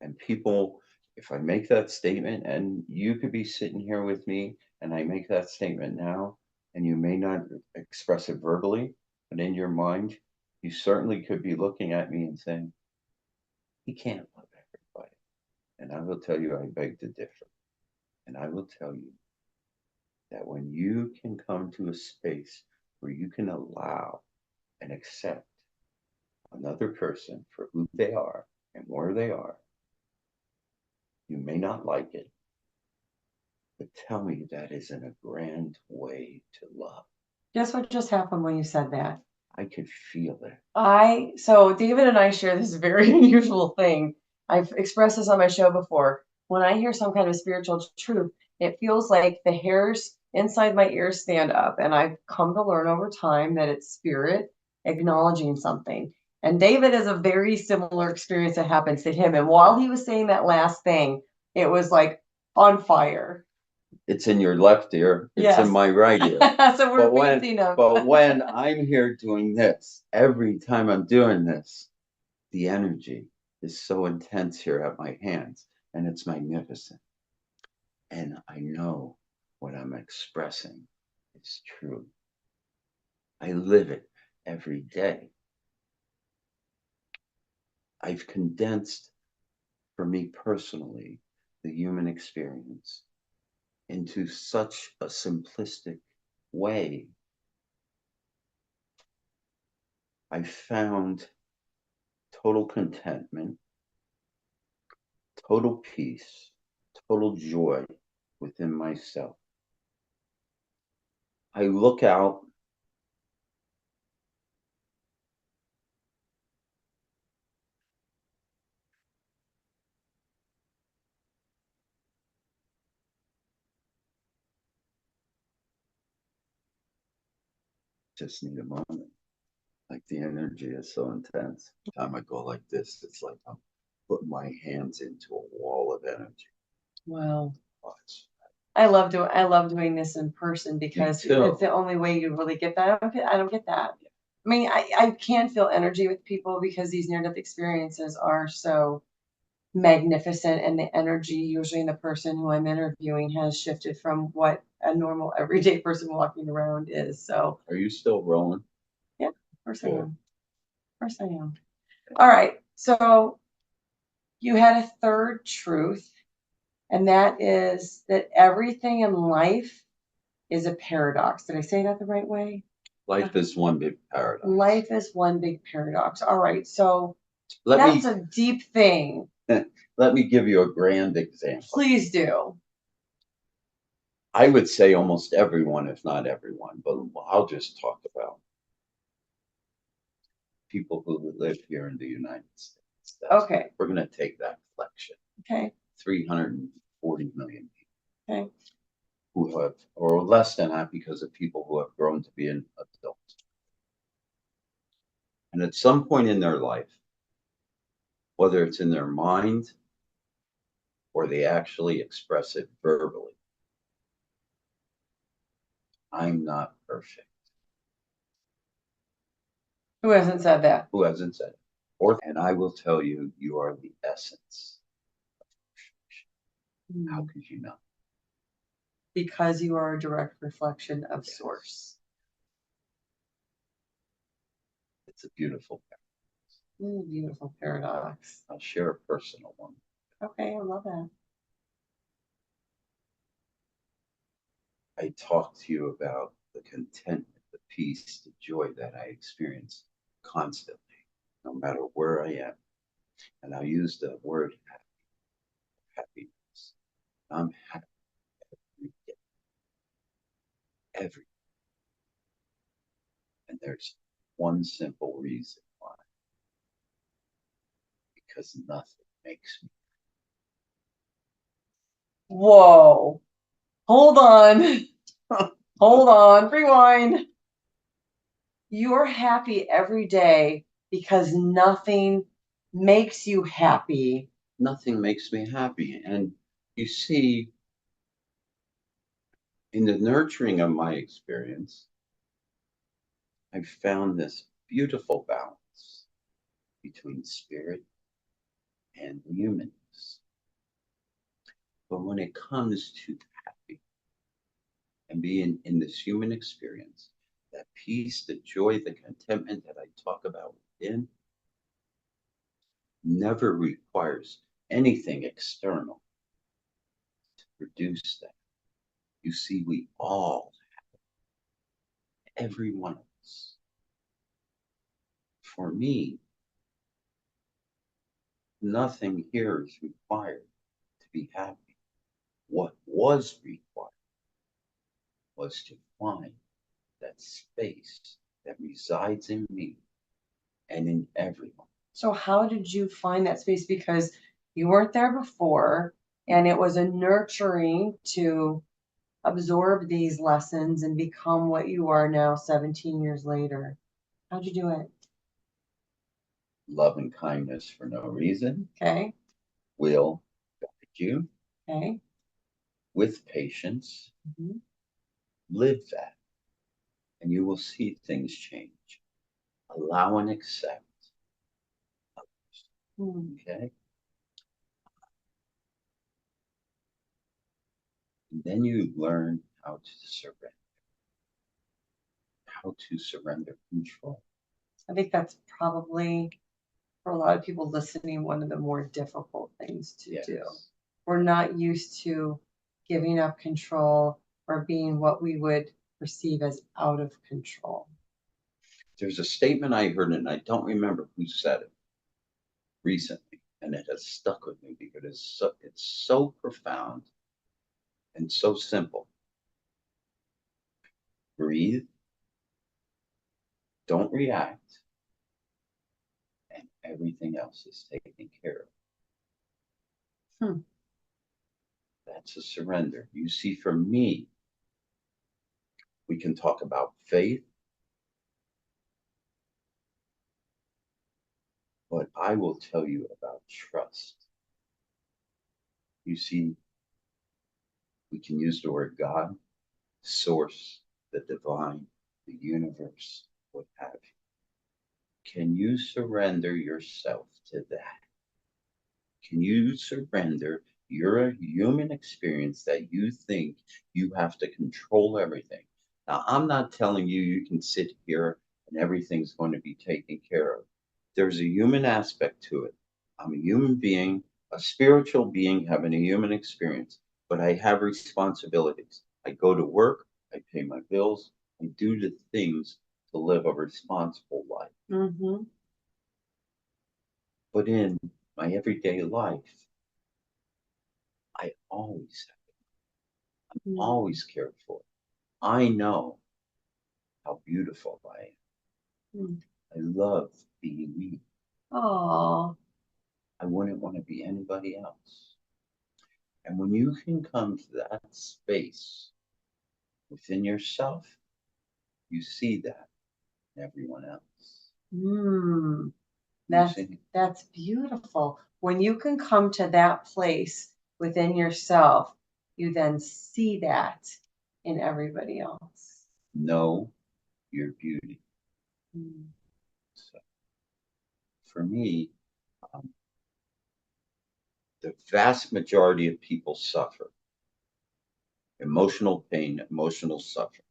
And people, if I make that statement, and you could be sitting here with me, and I make that statement now, and you may not express it verbally, but in your mind, you certainly could be looking at me and saying, he can't love everybody. And I will tell you, I beg to differ. And I will tell you that when you can come to a space where you can allow and accept another person for who they are and where they are, you may not like it, but tell me that isn't a grand way to love. Guess what just happened when you said that? I could feel it. So David and I share this very unusual thing. I've expressed this on my show before. When I hear some kind of spiritual truth, it feels like the hairs inside my ears stand up. And I've come to learn over time that it's spirit acknowledging something. And David has a very similar experience that happens to him. And while he was saying that last thing, it was like on fire. It's in your left ear. It's Yes. in my right ear. So we're mixing them. But when I'm here doing this, every time I'm doing this, the energy is so intense here at my hands, and it's magnificent. And I know what I'm expressing is true. I live it every day. I've condensed, for me personally, the human experience into such a simplistic way. I found total contentment, total peace, total joy within myself. I look out, just need a moment. Like the energy is so intense. Every time I go like this, it's like I'm putting my hands into a wall of energy. Wow. Oh, I love doing this in person because it's the only way you really get that. I don't get that. I mean, I can feel energy with people because these near-death experiences are so magnificent, and the energy usually in the person who I'm interviewing has shifted from what a normal everyday person walking around is. So, are you still rolling? yeah, of course I am. Of course I am. All right. So you had a third truth, and that is that everything in life is a paradox. Did I say that the right way? Life is one big paradox. Life is one big paradox. All right. So that's a deep thing. Let me give you a grand example. Please do. I would say almost everyone, if not everyone, but I'll just talk about people who live here in the United States. Okay. We're going to take that collection. Okay. 340 million people. Okay. Who have, or less than that, because of people who have grown to be an adult. And at some point in their life, whether it's in their mind or they actually express it verbally, I'm not perfect. Who hasn't said that? Who hasn't said it? And I will tell you, you are the essence of perfection. How could you not? Because you are a direct reflection of Source. It's a beautiful paradox. Beautiful paradox. I'll share a personal one. Okay, I love that. I talked to you about the contentment, the peace, the joy that I experience constantly, no matter where I am. And I'll use the word happiness. I'm happy every day. Every day. And there's one simple reason why. Because nothing makes me. Whoa. Hold on. Hold on. Rewind. You're happy every day because nothing makes you happy. Nothing makes me happy. And you see, in the nurturing of my experience, I found this beautiful balance between spirit and humanness. But when it comes to happy and being in this human experience, that peace, the joy, the contentment that I talk about within never requires anything external to produce that. You see, we all have it, every one of us. For me, nothing here is required to be happy. What was required was to find that space that resides in me and in everyone. So how did you find that space? Because you weren't there before, and it was a nurturing to absorb these lessons and become what you are now 17 years later. How'd you do it? Love and kindness for no reason. Okay. Will guide you. Okay. with patience, Mhm. live that, and you will see things change. Allow and accept. Mm. Okay? And then you learn how to surrender control. I think that's probably, for a lot of people listening, one of the more difficult things to Yes. do. We're not used to giving up control or being what we would perceive as out of control. There's a statement I heard, and I don't remember who said it recently, and it has stuck with me because it's so profound and so simple. Breathe, don't react, and everything else is taken care of. Hmm. That's a surrender. You see, for me, we can talk about faith, but I will tell you about trust. You see, we can use the word God, source, the divine, the universe, what have you. Can you surrender yourself to that? Can you surrender your human experience that you think you have to control everything? Now, I'm not telling you you can sit here and everything's going to be taken care of. There's a human aspect to it. I'm a human being, a spiritual being having a human experience, but I have responsibilities. I go to work, I pay my bills, I do the things to live a responsible life. Mm-hmm. But in my everyday life, I always cared for. I know how beautiful I am. Mm. I love being me. Oh. I wouldn't want to be anybody else. And when you can come to that space within yourself, you see that in everyone else. Mm. You see? That's beautiful. When you can come to that place within yourself, you then see that in everybody else. Know your beauty. Mm. So for me, um, the vast majority of people suffer emotional pain, emotional suffering.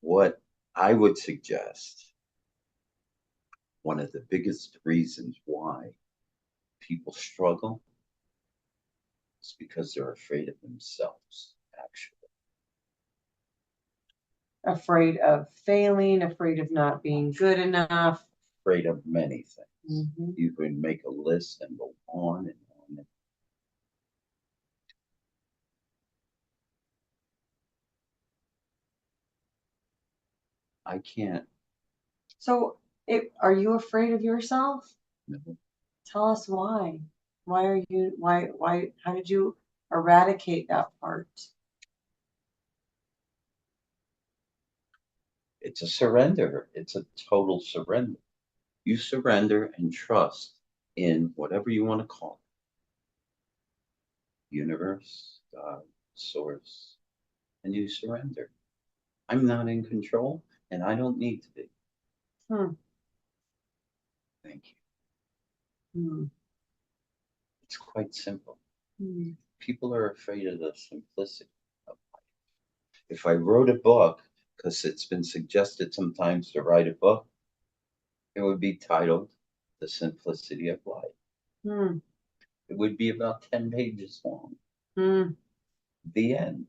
What I would suggest, one of the biggest reasons why people struggle is because they're afraid of themselves, actually. Afraid of failing, afraid of not being good enough. Afraid of many things. Mm-hmm. You can make a list and go on and on. I can't. So, are you afraid of yourself? No. Tell us why. Why are you? Why? How did you eradicate that part? It's a surrender. It's a total surrender. You surrender and trust in whatever you want to call it, universe, God, source, and you surrender. I'm not in control, and I don't need to be. Hmm. Thank you. Hmm. It's quite simple. Hmm. People are afraid of the simplicity of life. If I wrote a book, because it's been suggested sometimes to write a book, it would be titled The Simplicity of Life. Hmm. It would be about 10 pages long. Hmm. The end.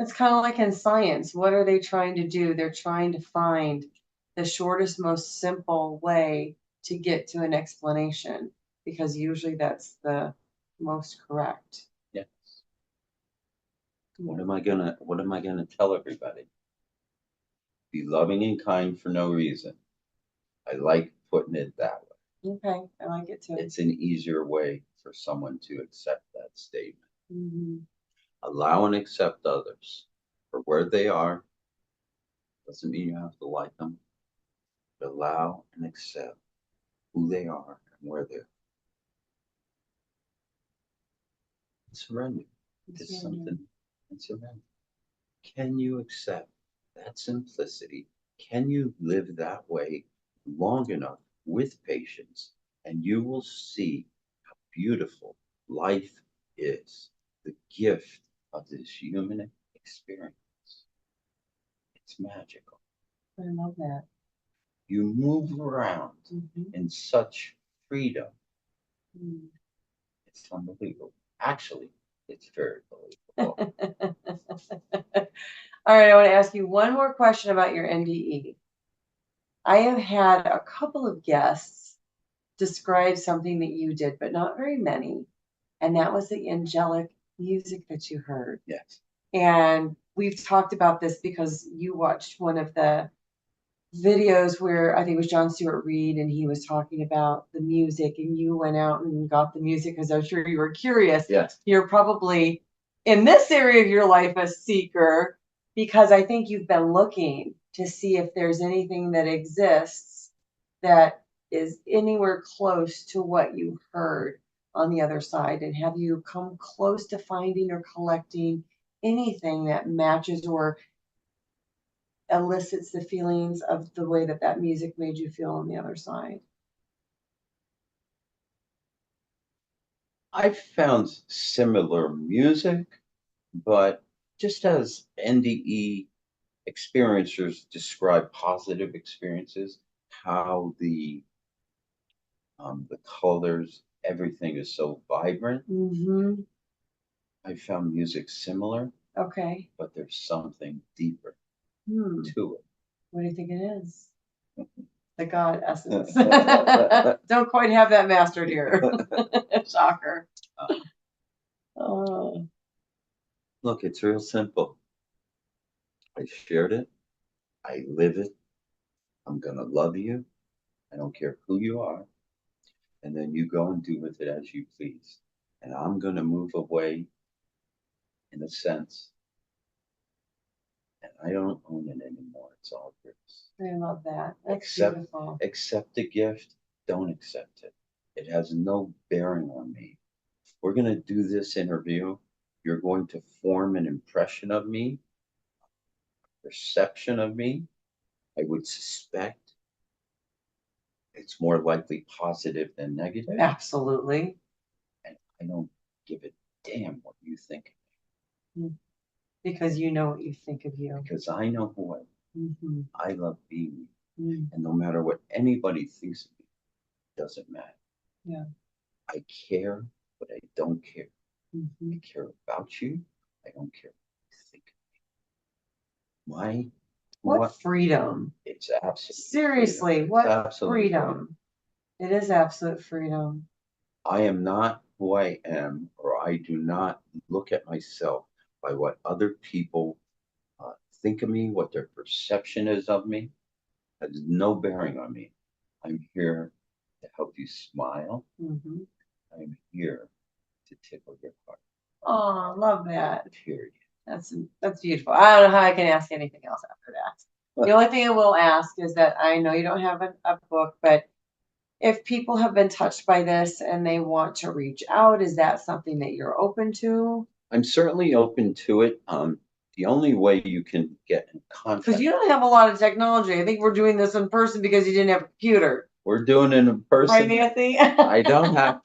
It's kind of like in science. What are they trying to do? They're trying to find the shortest, most simple way to get to an explanation because usually that's the most correct. Yes. What am I gonna tell everybody? Be loving and kind for no reason. I like putting it that way. Okay, I like it too. It's an easier way for someone to accept that statement. Mm-hmm. Allow and accept others for where they are. Doesn't mean you have to like them. but allow and accept who they are and where they're. Surrender to something and surrender. Can you accept that simplicity? Can you live that way long enough with patience? And you will see how beautiful life is, the gift of this human experience. It's magical. I love that. You move around in such freedom. It's unbelievable. Actually, it's very believable. All right, I want to ask you one more question about your NDE. I have had a couple of guests describe something that you did, but not very many. And that was the angelic music that you heard. Yes. And we've talked about this because you watched one of the videos where I think it was John Stewart Reed, and he was talking about the music, and you went out and got the music because I'm sure you were curious. Yes. You're probably in this area of your life a seeker, because I think you've been looking to see if there's anything that exists that is anywhere close to what you heard on the other side. And have you come close to finding or collecting anything that matches or elicits the feelings of the way that that music made you feel on the other side? I've found similar music, but just as NDE experiencers describe positive experiences, how the colors, everything is so vibrant. I found music similar. Okay. But there's something deeper to it. What do you think it is? The God essence. Don't quite have that mastered here. Shocker. Look, it's real simple. I shared it. I live it. I'm going to love you. I don't care who you are. And then you go and do with it as you please. And I'm going to move away in a sense. And I don't own it anymore. It's all yours. I love that. That's beautiful. Accept the gift. Don't accept it. It has no bearing on me. We're going to do this interview. You're going to form an impression of me, perception of me. I would suspect it's more likely positive than negative. Absolutely. And I don't give a damn what you think. Because you know what you think of you. Because I know who I am. I love being me. And no matter what anybody thinks of me, it doesn't matter. Yeah. I care, but I don't care. I care about you. I don't care what you think of me. What freedom. It's absolute seriously freedom. What freedom. It is absolute freedom. I am not who I am, or I do not look at myself by what other people think of me, what their perception is of me. It has no bearing on me. I'm here to help you smile. I'm here to tickle your heart. Oh, love that. Period. That's beautiful. I don't know how I can ask anything else after that. The only thing I will ask is that I know you don't have a book, but if people have been touched by this and they want to reach out, is that something that you're open to? I'm certainly open to it. The only way you can get in contact. Because you don't have a lot of technology. I think we're doing this in person because you didn't have a computer. We're doing it in person. Right, Nancy? I don't have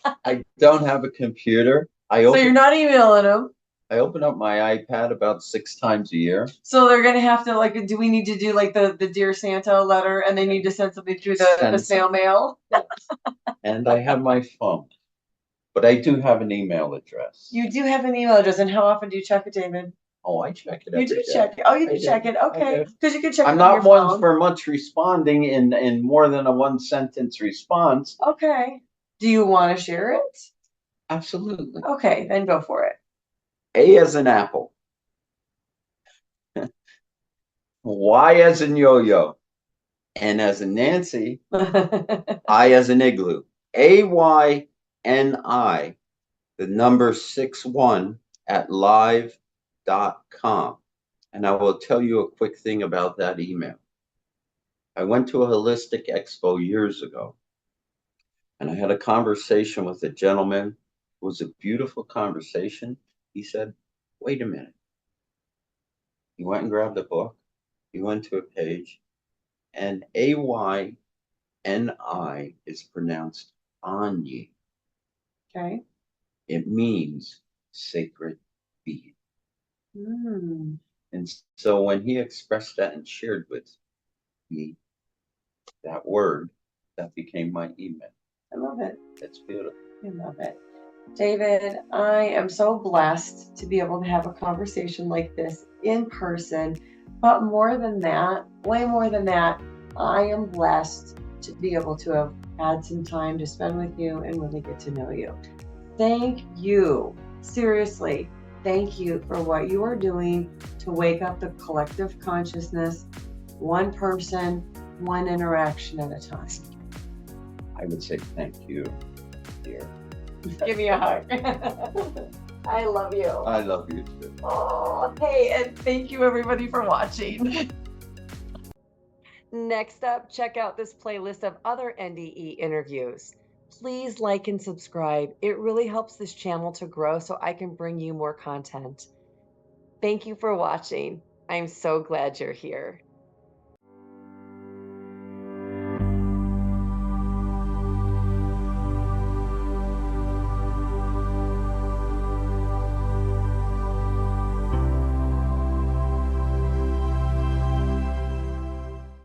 a computer. So you're not emailing them. I open up my iPad about 6 times a year. So they're gonna have to, like, do we need to do like the Dear Santa letter, and they need to send something through the snail mail? And I have my phone, but I do have an email address. You do have an email address, and how often do you check it, David? Oh, I check it. You do check it. Oh, you do check it. Okay, because you can check. I'm not one for much responding in more than a 1-sentence response. Okay. Do you want to share it? Absolutely. Okay, then go for it. A as in apple. Y as in yo-yo. N as in Nancy. I as in igloo. AYNI, the number 61 at live.com. And I will tell you a quick thing about that email. I went to a holistic expo years ago, and I had a conversation with a gentleman. It was a beautiful conversation. He said, "Wait a minute." He went and grabbed a book. He went to a page, and AYNI is pronounced Anyi. Okay. It means sacred being. Mm. And so when he expressed that and shared with me that word, that became my email. I love it. It's beautiful. I love it. David, I am so blessed to be able to have a conversation like this in person. But more than that, way more than that, I am blessed to be able to have had some time to spend with you and really get to know you. Thank you. Seriously, thank you for what you are doing to wake up the collective consciousness, one person, one interaction at a time. I would say thank you, dear. Give me a hug. I love you. I love you too. Oh, hey, and thank you everybody for watching. Next up, check out this playlist of other NDE interviews. Please like and subscribe. It really helps this channel to grow so I can bring you more content. Thank you for watching. I'm so glad you're here.